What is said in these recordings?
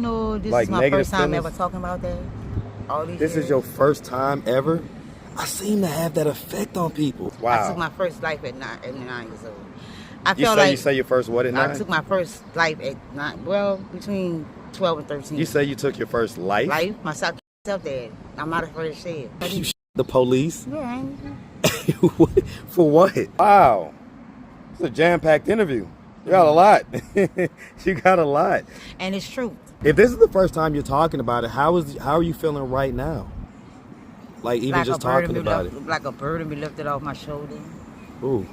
know this Like is my negative first time feelings? ever talking about that. All these This years. is your first time ever? I seem to have that effect on people. Wow. I took my first life at 9 years old. You say your first what at 9? I took my first life at 9. Well, between 12 and 13. You say you took your first life? Life? My stepdad. I'm not afraid to say it. You the police? Yeah, I ain't. For what? Wow. It's a jam-packed interview. You got a lot. You got a lot. And it's true. If this is the first time you're talking about it, how are you feeling right now? Like even just talking about it. Like a burden be lifted off my shoulder. Ooh.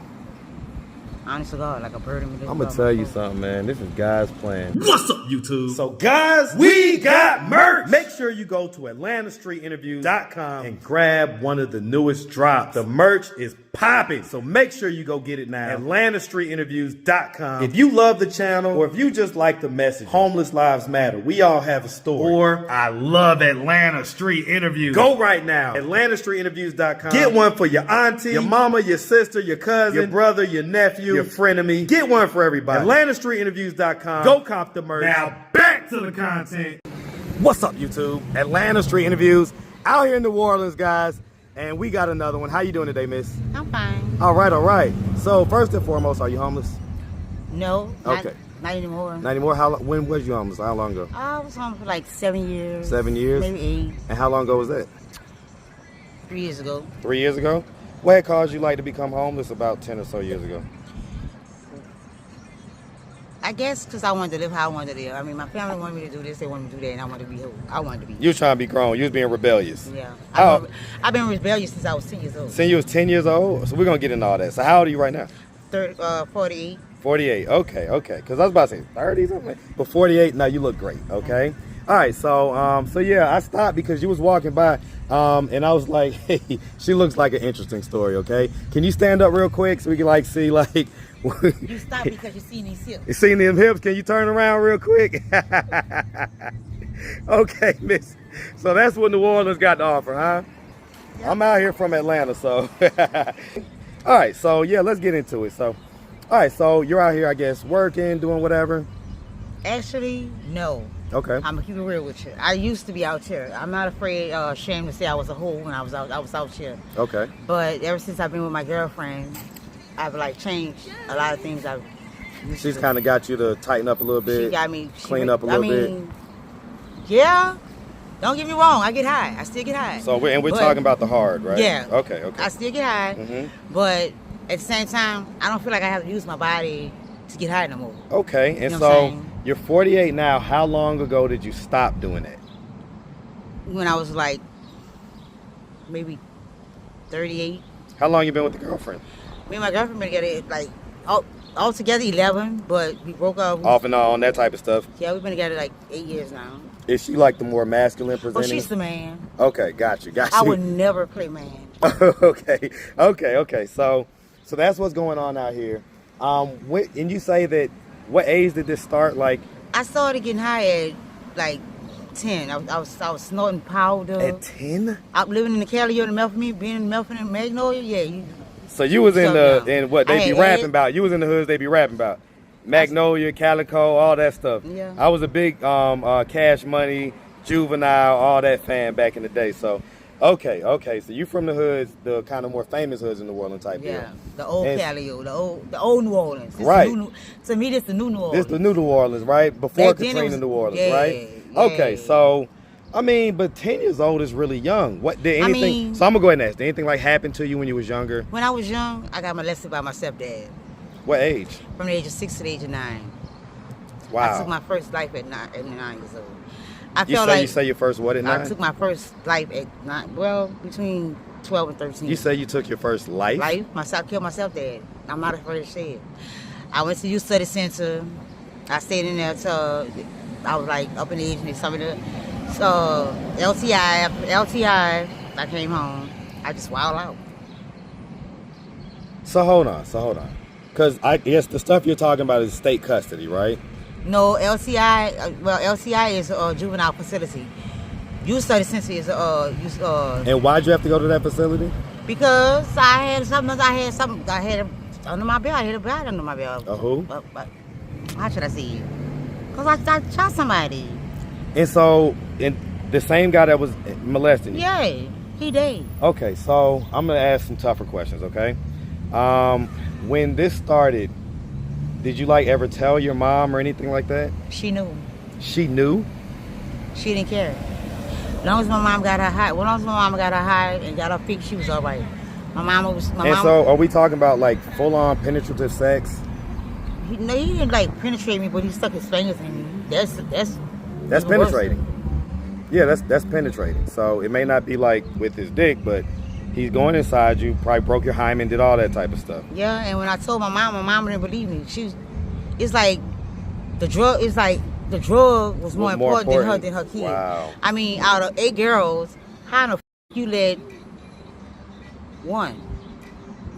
Honest to God, like a burden be lifted I'm off gonna tell my you shoulder. something, man. This is Guy's plan. What's up, YouTube? So, guys, we got merch. Make sure you go to AtlantaStreetInterviews.com and grab one of the newest drops. The merch is popping, so make sure you go get it now. AtlantaStreetInterviews.com. If you love the channel, or if you just like the message, Homeless Lives Matter, we all have a story. Or I love Atlanta Street Interviews. Go right now, AtlantaStreetInterviews.com. Get one for your auntie, your mama, your sister, your cousin, your brother, your nephew, your frenemy. Get one for everybody. AtlantaStreetInterviews.com. Go cop the merch. Now back to the content. What's up, YouTube? Atlanta Street Interviews out here in New Orleans, guys, and we got another one. How you doing today, miss? I'm fine. All right. So first and foremost, are you homeless? No. Okay. Not anymore. Not anymore. When was you homeless? How long ago? I was home for like 7 years. 7 years? Maybe 8. And how long ago was that? 3 years ago. 3 years ago? What had caused you like to become homeless about 10 or so years ago? I guess because I wanted to live how I wanted to live. I mean, my family wanted me to do this, they wanted me to do that, and I wanted to be who I wanted to be. You was trying to be grown. You was being rebellious. Yeah. Oh. I've been rebellious since I was 10 years old. Since you was 10 years old? So we're going to get into all that. So how old are you right now? 48. 48. Okay. Because I was about to say 30 something. But 48, now you look great. Okay. All right. So yeah, I stopped because you was walking by, and I was like, hey, she looks like an interesting story. Okay. Can you stand up real quick so we can like see like. You stopped because you seen these hips. You seen them hips? Can you turn around real quick? Okay, miss. So that's what New Orleans got to offer, huh? Yep. I'm out here from Atlanta, so. All right, so yeah, let's get into it. So, all right, so you're out here, I guess, working, doing whatever? Actually, no. Okay. I'm gonna keep it real with you. I used to be out here. I'm not afraid, ashamed to say I was a hoe when I was out here. Okay. But ever since I've been with my girlfriend, I've like changed a lot of things. She's kind of got you to tighten up a little bit. She got me clean up a little bit. Yeah. Don't get me wrong. I get high. I still get high. So we're talking about the hard, right? Yeah. Okay. I still get high. Mm-hmm. But at the same time, I don't feel like I have to use my body to get high no more. Okay. And you know so you're 48 now. How long ago did you stop doing that? When I was like maybe 38. How long you been with the girlfriend? Me and my girlfriend been together like all together 11, but we broke up. Off and on, that type of stuff. Yeah, we've been together like 8 years now. Is she like the more masculine Oh, presenting? she's the man. Okay, got you. I would never play man. Okay. So that's what's going on out here. And you say that, what age did this start? Like, I started getting high at like 10. I was snorting powder. at 10? I'm living in the Cali, in the Melfin, being in Melfin and Magnolia. Yeah, So you was in So, in what they be rapping about. You was in the hoods they be rapping about. Magnolia, Calico, all that stuff. Yeah. I was a big Cash Money, Juvenile, all that fan back in the day. So, okay. So you from the hoods, the kind of more famous hoods in New Orleans type deal. yeah. The old Cali, the old New Orleans. Right. To me, this the new New Orleans. This the new New Orleans, right? Before Back then it Katrina was- New Orleans, yeah, right? yeah. Okay, so I mean, but 10 years old is really young. What did anything? So I'm gonna go ahead and ask. Did anything like happen to you when you was younger? When I was young, I got molested by my stepdad. What age? From the age of 6 to the age of 9. Wow. I took my first life at 9 years old. You say your first what at 9? I took my first life at 9. Well, between 12 and 13. You say you took your first life? I killed my stepdad. I'm not afraid to say it. I went to Youth Study Center. I stayed in there till I was like up in age and some of the LTI. I came home. I just wild out. So hold on. Because I guess the stuff you're talking about is state custody, right? No, LCI. LCI is a juvenile facility. Youth Study Center is And why'd you have to go to that facility? because I had something under my belt. I had a belt under my belt. A who? How should I say it? Because I shot somebody. And so, and the same guy that was molesting you? Yeah, he did. Okay, so I'm going to ask some tougher questions, okay? When this started, did you like ever tell your mom or anything like that? She knew. She knew? She didn't care. As long as my mom got her high and got her fixed, she was all right. So are we talking about like full-on penetrative sex? He didn't like penetrate me, but he stuck his fingers in me. That's penetrating. Yeah, that's penetrating. So it may not be like with his dick, but he's going inside you, probably broke your hymen, did all that type of stuff. Yeah, and when I told my mom didn't believe me. It's like the drug was more important than her kid. Wow. I mean, out of 8 girls, how the you let one?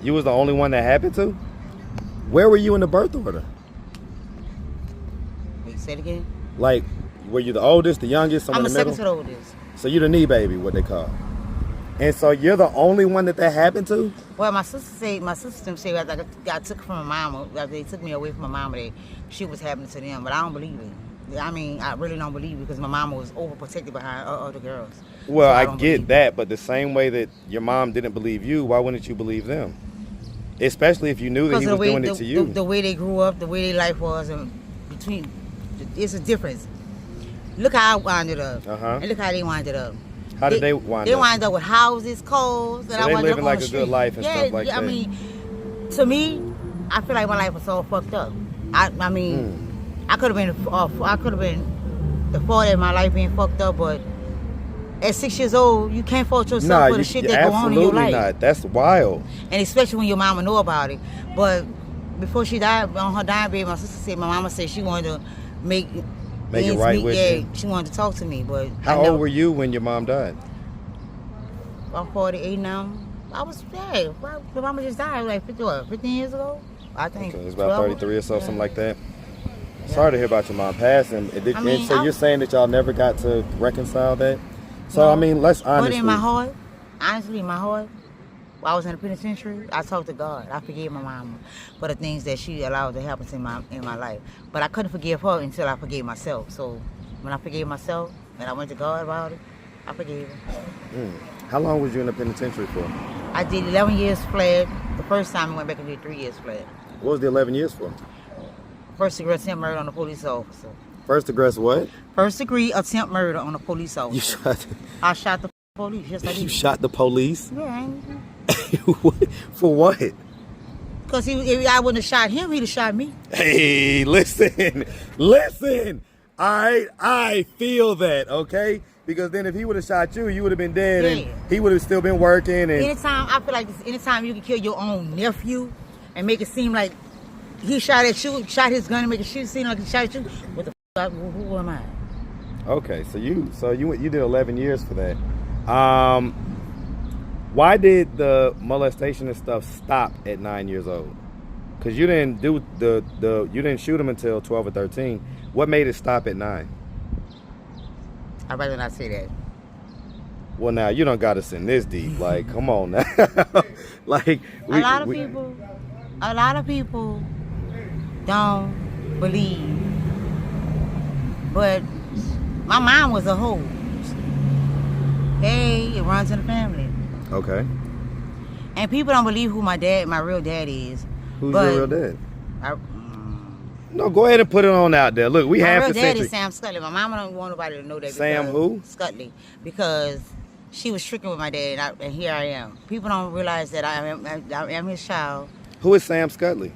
You was the only one that happened to? Where were you in the birth order? Wait, say it again? Like, were you the oldest, the youngest, somewhere I'm in the the middle? second to the oldest. So you the knee baby, what they call. And so you're the only one that happened to? Well, my sister said after I took from my mama, after they took me away from my mama, that shit was happening to them. But I don't believe it. I mean, I really don't believe it because my mama was overprotected behind other girls. Well, So I get that, but the same way that your mom didn't believe you, why wouldn't you believe them? Especially if you knew that he was doing it to you. The way they grew up, the way their life was, and it's a difference. Look how I winded up, and look how they winded up. How did they wind up? They wind up with houses, cars, so they living like a good life and stuff like that. I mean, to me, I feel like my life was all fucked up. I mean, I could have been the fault of my life being fucked up, but at 6 years old, you can't fault yourself for the shit that go on in your life. Absolutely not. That's wild. And especially when your mama know about it. But before she died, on her dying bed, my mama said she wanted to make it right with you. She wanted to talk to me, but how old were you when your mom died? I'm 48 now. I was my mama just died like 15 years ago. I think. Okay, it's about 33 or so, something like that. Sorry to hear about your mom passing. So you're saying that y'all never got to reconcile that? So no, I mean, let's honestly. But in my heart, honestly, in my heart, while I was in the penitentiary, I talked to God. I forgave my mama for the things that she allowed to happen in my life. But I couldn't forgive her until I forgave myself. So when I forgave myself and I went to God about it, I forgave her. How long was you in the penitentiary for? I did 11 years flat. The first time I went back and did 3 years flat. What was the 11 years for? First degree attempt murder on a police officer. First degree what? First degree attempt murder on a police officer. I shot the police. Yes, I did. You shot the police? Yeah. For what? Because if I wouldn't have shot him, he'd have shot me. Hey, listen. All right, I feel that, okay? Because then if he would have shot you, you would have been dead, and he would have still been working. And I feel like anytime you can kill your own nephew and make it seem like he shot at you, shot his gun and make it seem like he shot at you, what the fuck, who am I? Okay, so you did 11 years for that. Why did the molestation and stuff stop at 9 years old? Because you didn't do you didn't shoot him until 12 or 13. What made it stop at 9? I'd rather not say that. Well, now you don't got us in this deep. Like, come on now. Like a lot of people don't believe, but my mom was a hoe. Hey, it runs in the family. Okay. And people don't believe who my real dad is. Who's your real dad? No, go ahead and put it on out there. Look, we have my real dad is Sam Scutley. My mama don't want nobody to know that. Sam who? Scutley. Because she was tricking with my dad, and here I am. People don't realize that I am his child. Who is Sam Scutley?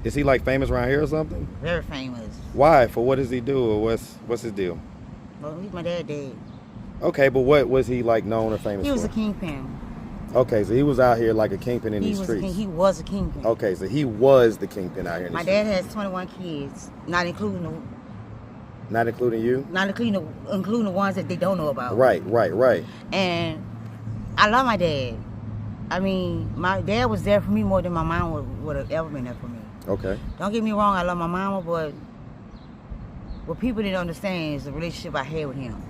Is he like famous around here or something? Very famous. Why? For what does he do, or what's his deal? Well, my dad dead. Okay, but what was he like known or famous for? He was a kingpin. Okay, so he was out here like a kingpin in these streets. He was a kingpin. Okay, so he was the kingpin out here in the streets. My dad has 21 kids, not including you? Not including the ones that they don't know about. Right. And I love my dad. I mean, my dad was there for me more than my mom would have ever been there for me. Okay. Don't get me wrong, I love my mama, but what people didn't understand is the relationship I had with him.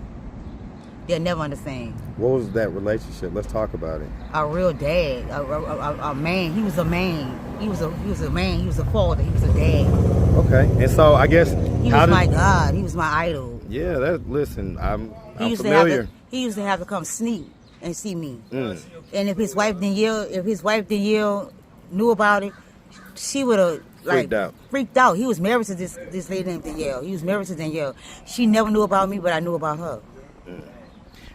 They'll never understand. What was that relationship? Let's talk about it. A real dad, a man. He was a man. He was a man. He was a father. He was a dad. Okay, and so I guess he was my God. He was my idol. Yeah, listen, I'm He used familiar. he used to have to come sneak and see me. Mm. And if his wife Danielle knew about it, she would have freaked out. He was married to this lady named Danielle. He was married to Danielle. She never knew about me, but I knew about her.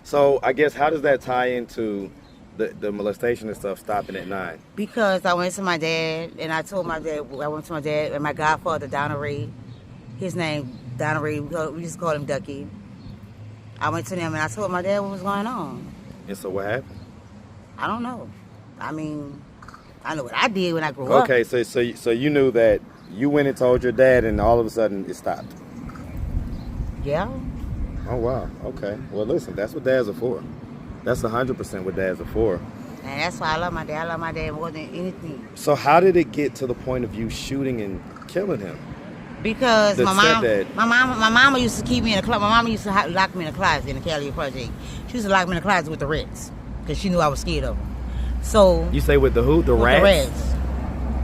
So I guess how does that tie into the molestation and stuff stopping at 9? Because I went to my dad and I told my dad, I went to my dad and my godfather, Donna Ray. His name, Donna Ray, we just call him Ducky. I went to them and I told my dad what was going on. And so what happened? I don't know. I mean, I know what I did when I grew up. Okay, so you knew that you went and told your dad and all of a sudden it stopped. Yeah. Oh, wow. Okay. Well, listen, that's what dads are for. That's 100% what dads are for. And that's why I love my dad. I love my dad more than anything. So how did it get to the point of you shooting and killing him? Because The my stepdad. mama used to keep me in a closet. My mama used to lock me in a closet in the Cali Project. She used to lock me in a closet with the rats because she knew I was scared of them. So You say with the who? The with rats? the rats.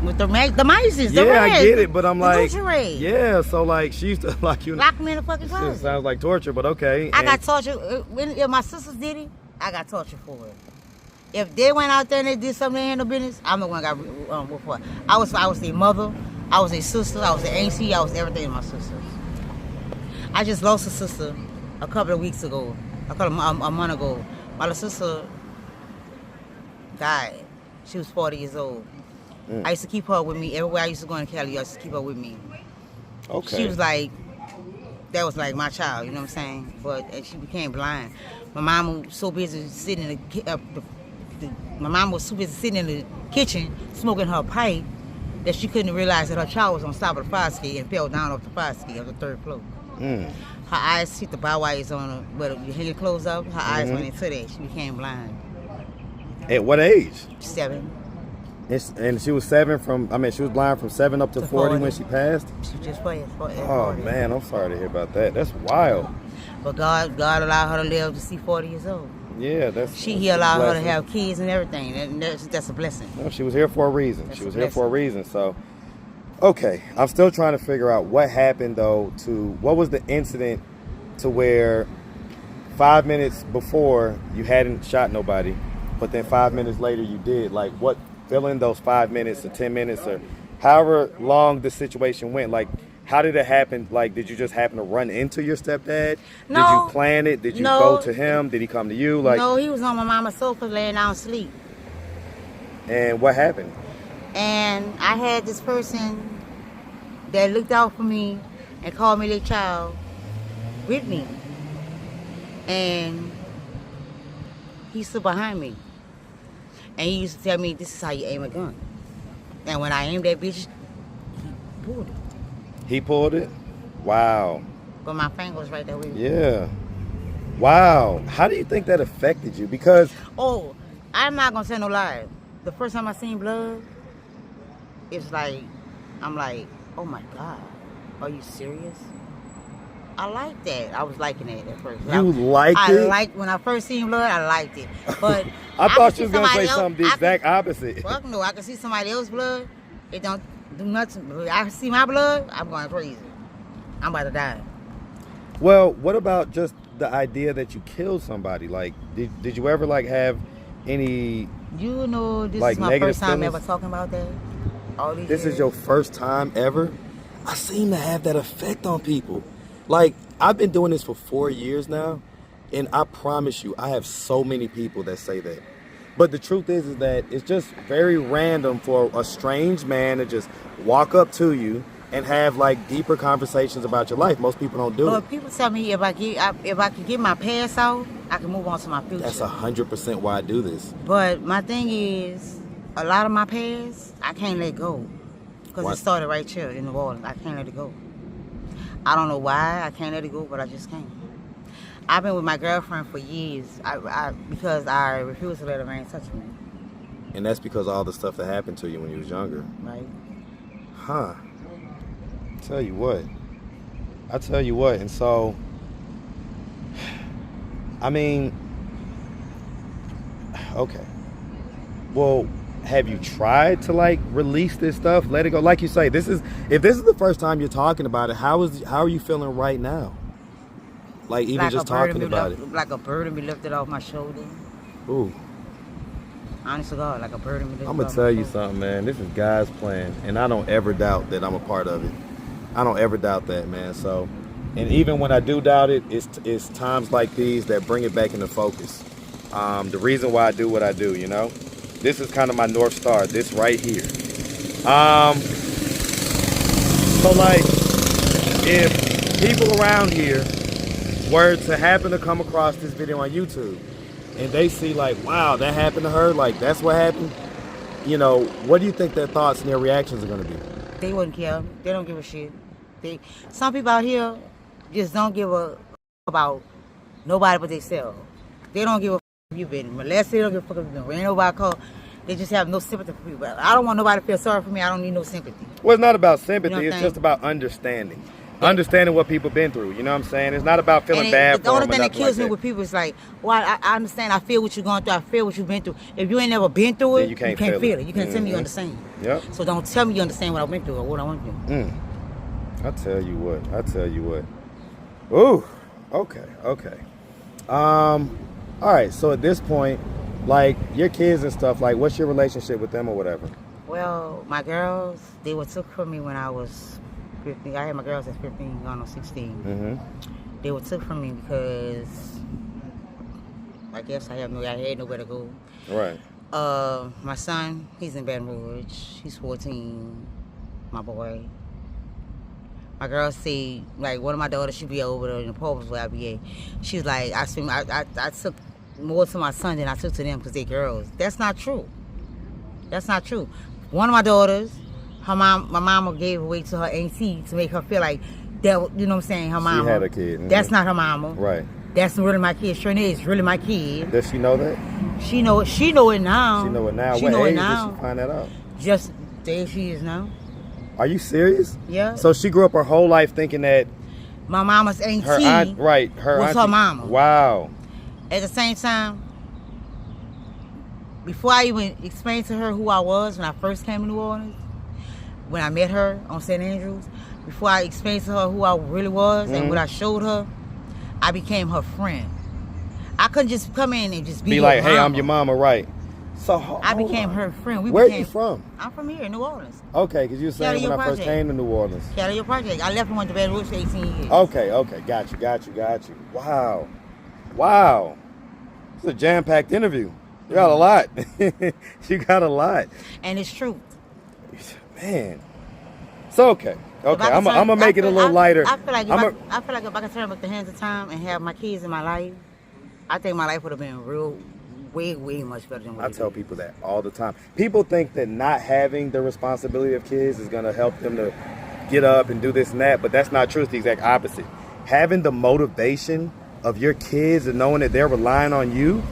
With the mice, the Yeah, rats. I get it, but I'm the like, Gucci rats. yeah, so like she used to lock you. Lock me in a fucking It closet. sounds like torture, but okay. I got tortured. If my sisters did it, I got tortured for it. If they went out there and they did something they had no business, I'm the one that got whooped for it. I was their mother. I was their sister. I was their auntie. I was everything to my sisters. I just lost a sister a couple of weeks ago, a month ago. My little sister died. She was 40 years old. I used to keep her with me everywhere I used to go in Cali. I used to keep her with me. Okay. She was like, that was like my child, you know what I'm saying? And she became blind. My mom was so busy sitting in the kitchen smoking her pipe that she couldn't realize that her child was on top of the fire escape and fell down off the fire escape of the 3rd floor. Her eyes hit the bar wires on her, but you hang your clothes up, her eyes went into that. She became blind. At what age? 7. And she was 7 she was blind from 7 up to 40 when she passed? She just played. Oh, man, I'm sorry to hear about that. That's wild. But God allowed her to live to see 40 years old. Yeah, He allowed her to have kids and everything. And that's a blessing. No, she was here for a reason. So, okay, I'm still trying to figure out what happened, though, what was the incident to where 5 minutes before you hadn't shot nobody, but then 5 minutes later you did. Like, what, fill in those 5 minutes or 10 minutes or however long the situation went. Like, how did it happen? Like, did you just happen to run into your stepdad? No. Did you plan it? Did you go to him? Did he come to you? Like, no, he was on my mama's sofa laying down asleep. And what happened? And I had this person that looked out for me and called me their child with me. And he stood behind me. And he used to tell me, this is how you aim a gun. And when I aimed that bitch, he pulled it. He pulled it? Wow. But my finger was right there with me. Yeah. Wow. How do you think that affected you? Because... Oh, I'm not going to say no lie. The first time I seen blood, it's like, I'm like, oh my God, are you serious? I like that. I was liking it at first. You liked it? When I first seen blood, I liked it. But I thought you could was going to say see something the exact opposite. Fuck no, I can see somebody else's blood. It don't do nothing. I see my blood, I'm going crazy. I'm about to die. Well, what about just the idea that you killed somebody? Like, did you ever, like, have any... You know, this like, is my first time feelings? ever talking about that. All these This years. is your first time ever? I seem to have that effect on people. Like, I've been doing this for 4 years now, and I promise you, I have so many people that say that. But the truth is that it's just very random for a strange man to just walk up to you and have, like, deeper conversations about your life. Most people don't do it. But people tell me if I could get my past out, I can move on to my future. That's 100% why I do this. But my thing is, a lot of my past, I can't let go. Because What? it started right here in New Orleans. I can't let it go. I don't know why I can't let it go, but I just can't. I've been with my girlfriend for years because I refuse to let a man touch me. And that's because of all the stuff that happened to you when you was younger. Right? Huh. I tell you what. And so, I mean, okay. Well, have you tried to, like, release this stuff, let it go? Like you say, if this is the first time you're talking about it, how are you feeling right now? Like even just talking about it. Like a burden be lifted off my shoulder. Ooh. Honest to God, like a burden be lifted off I'm gonna tell you something, man. This is God's plan, and I don't ever doubt that I'm a part of it. I don't ever doubt that, man. So, and even when I do doubt it, it's times like these that bring it back into focus. The reason why I do what I do, you know, this is kind of my North Star. This right here. So like, if people around here were to happen to come across this video on YouTube, and they see like, wow, that happened to her, like that's what happened, you know, what do you think their thoughts and their reactions are going to be? They wouldn't care. They don't give a shit. Some people out here just don't give a about nobody but themselves. They don't give a if you've been molested. They don't give a fuck if you've been ran over by a car. They just have no sympathy for people. I don't want nobody to feel sorry for me. I don't need no sympathy. Well, it's not about sympathy. You know it's just about understanding. Understanding what people been through. You know what I'm saying? It's not about feeling bad for them. The only thing that kills me with people is like, well, I understand. I feel what you're going through. I feel what you've been through. If you ain't never been through it, you can't feel feel it. You can't tell me you understand. Yep. So don't tell me you understand what I went through or what I went through. I tell you what. Ooh. Okay. All right. So at this point, like your kids and stuff, like what's your relationship with them or whatever? Well, my girls, they were took from me when I was 15. I had my girls at 15, going on 16. They were took from me because I guess I had nowhere to go. Right. My son, he's in Baton Rouge. He's 14. My boy. My girl say, like, one of my daughters, she be over there in the apartments where I be at. She's like, I took more to my son than I took to them because they're girls. That's not true. That's not true. One of my daughters, my mama gave away to her auntie to make her feel like that, you know what I'm saying, her mama. She had a kid. That's not her mama. Right. That's really my kid. Shernay is really my kid. Does she know that? She know it now. She know it now. She what know age it now. did she find that out? Just the age she is now. Are you serious? Yeah. So she grew up her whole life thinking that my mama's auntie her aunt, right, her was auntie, her mama. Wow. At the same time, before I even explained to her who I was when I first came to New Orleans, when I met her on St. Andrews, before I explained to her who I really was and what I showed her, I became her friend. I couldn't just come in and just be like, her hey, mama. I'm your mama, right? So I became her friend. Where are you from? I'm from here in New Orleans. Okay, because you were saying when I first came to New Orleans. Cali Project. I left and went to Baton Rouge for 18 years. Okay. Got you. Wow. It's a jam-packed interview. You got a lot. You got a lot. And it's true. Man. So, okay. I'm going to make it a little lighter. I feel like if I could turn back the hands of time and have my kids in my life, I think my life would have been way much better than what I tell people that all the time. People think that not having the responsibility of kids is going to help them to get up and do this and that, but that's not true. It's the exact opposite. Having the motivation of your kids and knowing that they're relying on you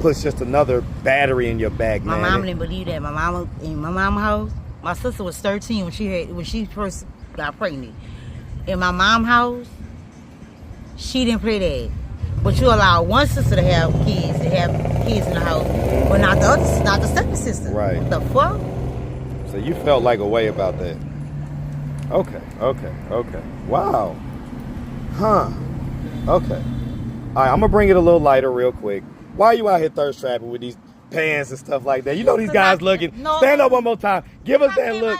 puts just another battery in your back, man. My mom didn't believe that. My mama in my mama's house, my sister was 13 when she first got pregnant. In my mom's house, she didn't play that. But you allow one sister to have kids in the house, but not the other, not the second sister. Right. What the fuck? So you felt like a way about that. Okay. Wow. Huh. Okay. All right, I'm gonna bring it a little lighter real quick. Why are you out here thirst trapping with these pants and stuff like that? You know these guys looking. Stand up one more time. Give us that look.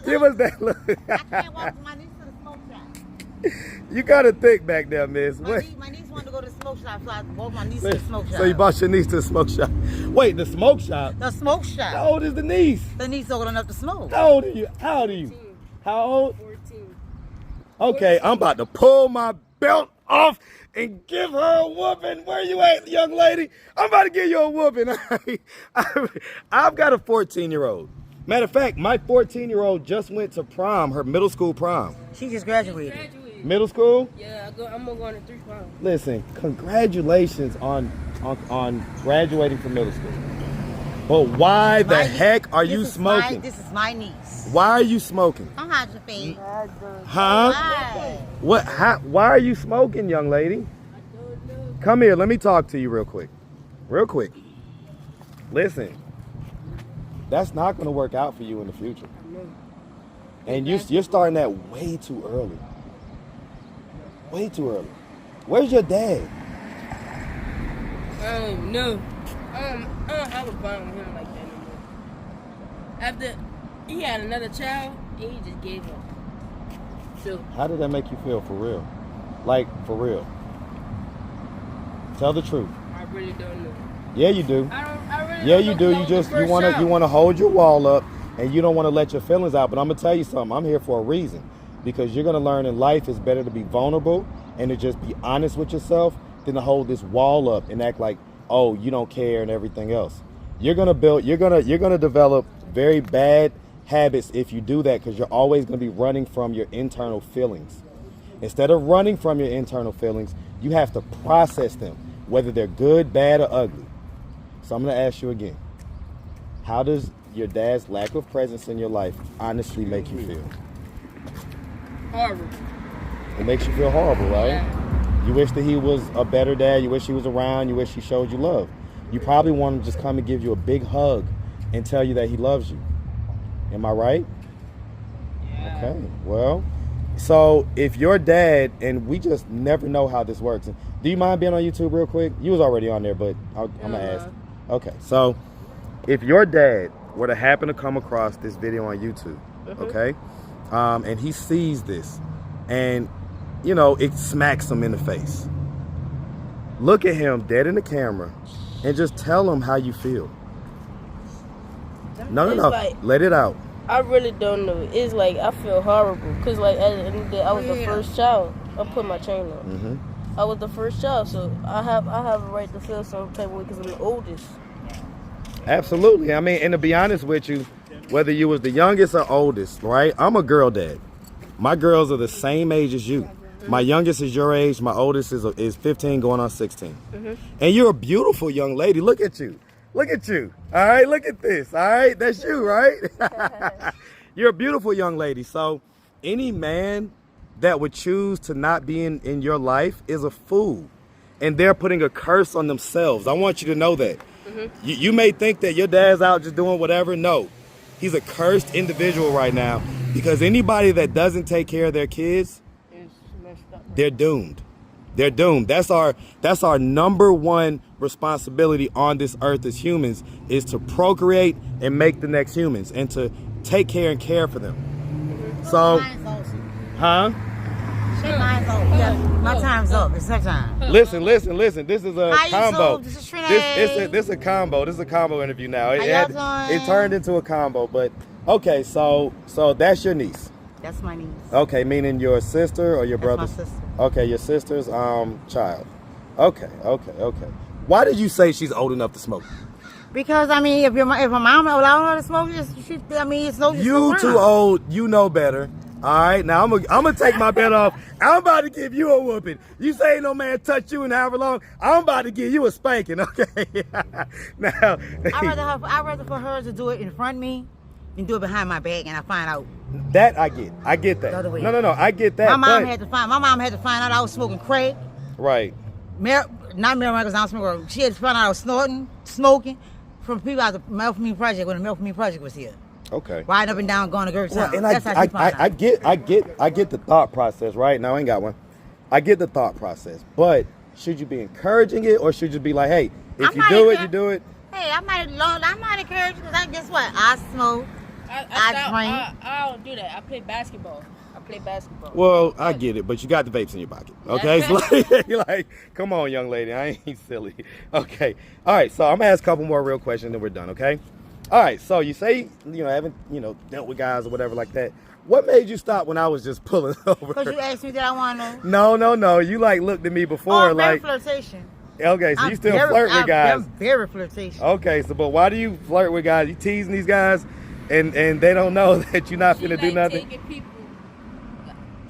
Give us that look. I can't walk with my niece to the smoke shop. You gotta think back there, miss. My niece wanted to go to the smoke shop, so I walked my niece to the smoke shop. So you brought your niece to the smoke shop. Wait, the smoke shop? The smoke shop. How old is the niece? The niece old enough to smoke. How old are you? 14. How old? 14. Okay, I'm about to pull my belt off and give her a whooping. Where you at, young lady? I'm about to give you a whooping. I've got a 14-year-old. Matter of fact, my 14-year-old just went to prom, her middle school prom. She just graduated. Middle school? Yeah, I'm going to 3 prom. Listen, congratulations on graduating from middle school. But why the heck are you smoking? This is my niece. Why are you smoking? I'm hide your face. Huh? Why? Why are you smoking, young lady? Come here, let me talk to you real quick. Listen, that's not going to work out for you in the future. And you're starting that way too early. Way too early. Where's your dad? I don't even know. I don't have a bond with him like that anymore. After he had another child, and he just gave up. So How did that make you feel for real? Like, for real. Tell the truth. I really don't know. Yeah, you do. I really Yeah, don't you know do. who You was the just first you child. wanna hold your wall up, and you don't want to let your feelings out. But I'm gonna tell you something. I'm here for a reason, because you're gonna learn in life it's better to be vulnerable and to just be honest with yourself than to hold this wall up and act like, oh, you don't care and everything else. You're gonna develop very bad habits if you do that, because you're always gonna be running from your internal feelings. Instead of running from your internal feelings, you have to process them, whether they're good, bad, or ugly. So I'm going to ask you again. How does your dad's lack of presence in your life honestly make you feel? Horrible. It makes you feel horrible, right? Yeah. You wish that he was a better dad. You wish he was around. You wish he showed you love. You probably want him to just come and give you a big hug and tell you that he loves you. Am I right? Yeah. Okay. Well, so if your dad, and we just never know how this works. Do you mind being on YouTube real quick? You was already on there, but I'm going to ask. Okay. So if your dad were to happen to come across this video on YouTube, okay, and he sees this, and, you know, it smacks him in the face. Look at him dead in the camera and just tell him how you feel. No. Like, Let it out. I really don't know. It's like I feel horrible because, like, at the end of the day, I was the first child. I put my chain on. I was the first child, so I have a right to feel some type of way because I'm the oldest. Absolutely. I mean, and to be honest with you, whether you was the youngest or oldest, right? I'm a girl dad. My girls are the same age as you. My youngest is your age. My oldest is 15 going on 16. And you're a beautiful young lady. Look at you. Look at you. All right, look at this. All right, that's you, right? You're a beautiful young lady. So any man that would choose to not be in your life is a fool. And they're putting a curse on themselves. I want you to know that. You may think that your dad's out just doing whatever. No, he's a cursed individual right now, because anybody that doesn't take care of their kids, they're doomed. They're doomed. That's our number one responsibility on this earth as humans, is to procreate and make the next humans and to take care and care for them. So, huh? Mine's over. Yeah, my time's up. It's her time. Listen. This is a How you combo. so? This is Trinidad. This is a combo. This is a combo interview now. How y'all doing? It turned into a combo, but okay. So that's your niece. That's my niece. Okay, meaning your sister or your That's my brother's? sister. Okay, your sister's child. Okay. Why did you say she's old enough to smoke? Because I mean, if her mom allowed her to smoke, it's no. You too old. You know better. All right, now I'm gonna take my bet off. I'm about to give you a whooping. You say no man touch you in however long. I'm about to give you a spanking. Okay. Now. I'd rather for her to do it in front of me than do it behind my back, and I find out. That I get. I get that. The other way. No. I get that. My mom had to find out I was smoking crack. Right. Not marijuana because I was smoking. She had to find out I was smoking from people out of the Melfamine Project when the Melfamine Project was here. Okay. Riding up and down, going to Gerttown. Well, and That's how she found out. I get the thought process, right? Now I ain't got one. I get the thought process, but should you be encouraging it, or should you be like, hey, if you do it, you do it? Hey, I might encourage you, because guess what? I smoke. I drink. I don't do that. I play basketball. Well, I get it, but you got the vapes in your pocket, okay? So you're like, come on, young lady, I ain't silly. Okay, all right, so I'm gonna ask a couple more real questions, and we're done, okay? All right, so you say, haven't, dealt with guys or whatever like that. What made you stop when I was just pulling over? Because you asked me that I want to know. No. You looked at me before, I'm very flirtation. Okay, so you still flirt with guys. I'm very flirtation. Okay, so but why do you flirt with guys? You teasing these guys, and they don't know that you're not finna do nothing. People.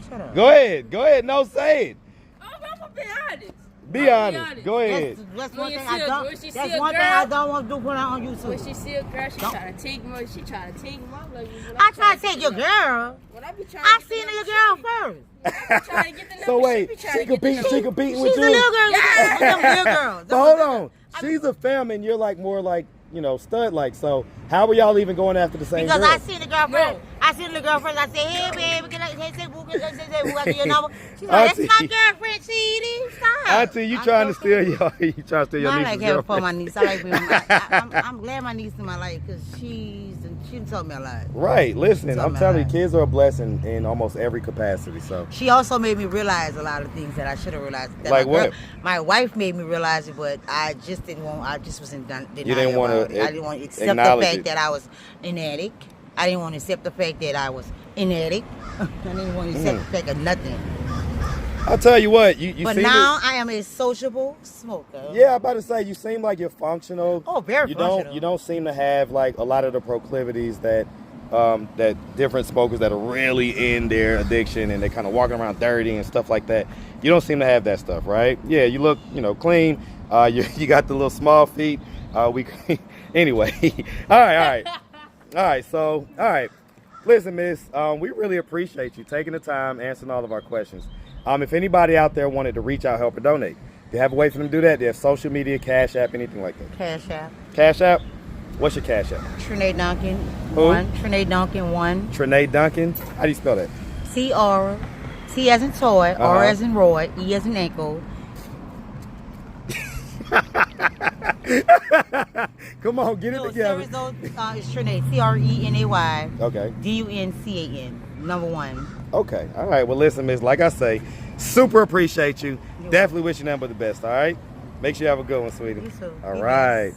Shut up. Go ahead. No, say it. I'm gonna be honest. Be honest. Go ahead. That's When one you thing see I a- don't. when she That's see a one thing girl- I don't want to do when I'm on YouTube. When she see a girl, she try to take me. She try to take me. I'm like, I try to take your girl. When I be trying I to seen get the girl first. trying to get the number, So wait, be trying she to get the number. competing She's with a you? little girl. Look at them little girls. But hold on. She's a femme and you're like more like, stud like. So how were y'all even going after the same Because girl? I seen the girl first. I seen the girl first. I said, hey, baby, She's like, that's my girlfriend, Cheaty. Stop. Auntie, you trying to steal your niece's I like having fun with my girlfriend. niece. I like being I'm glad my niece in my life because she taught me a lot. Right, listen, Taught I'm me a telling you, lot. kids are a blessing in almost every capacity. So, She also made me realize a lot of things that I should have realized. That Like my girl- what? My wife made me realize it, but I just didn't want. I just wasn't done. didn't wanna I didn't want to accept the acknowledge fact it. that I was an addict. I didn't want to accept the fact that I was an addict. I didn't want to accept the fact of nothing. I'll tell you what, you But seem now I am a sociable smoker. yeah, I'm about to say, you seem like you're functional. Oh, very functional. You don't seem to have like a lot of the proclivities that that different smokers that are really in their addiction and they're kind of walking around dirty and stuff like that. You don't seem to have that stuff, right? Yeah, you look, clean. You got the little small feet. Anyway, all right. So, all right. Listen, Miss, we really appreciate you taking the time, answering all of our questions. If anybody out there wanted to reach out, help, or donate, they have a way for them to do that. They have social media, Cash App, anything like that. Cash App. Cash App? What's your Cash App? Trinae Duncan. Who? 1. Trinae Duncan 1. Trinae Duncan? How do you spell that? CR. T as in toy. R as in Roy. E as in ankle. Come on, get it No, together. it's Trinae. CRENAY. Okay. DUNCAN. Number 1. Okay. All right. Well, listen, Miss, like I say, super appreciate you. Definitely wish you nothing but the best, all right? Make sure you have a good one, sweetie. You too. All Be right.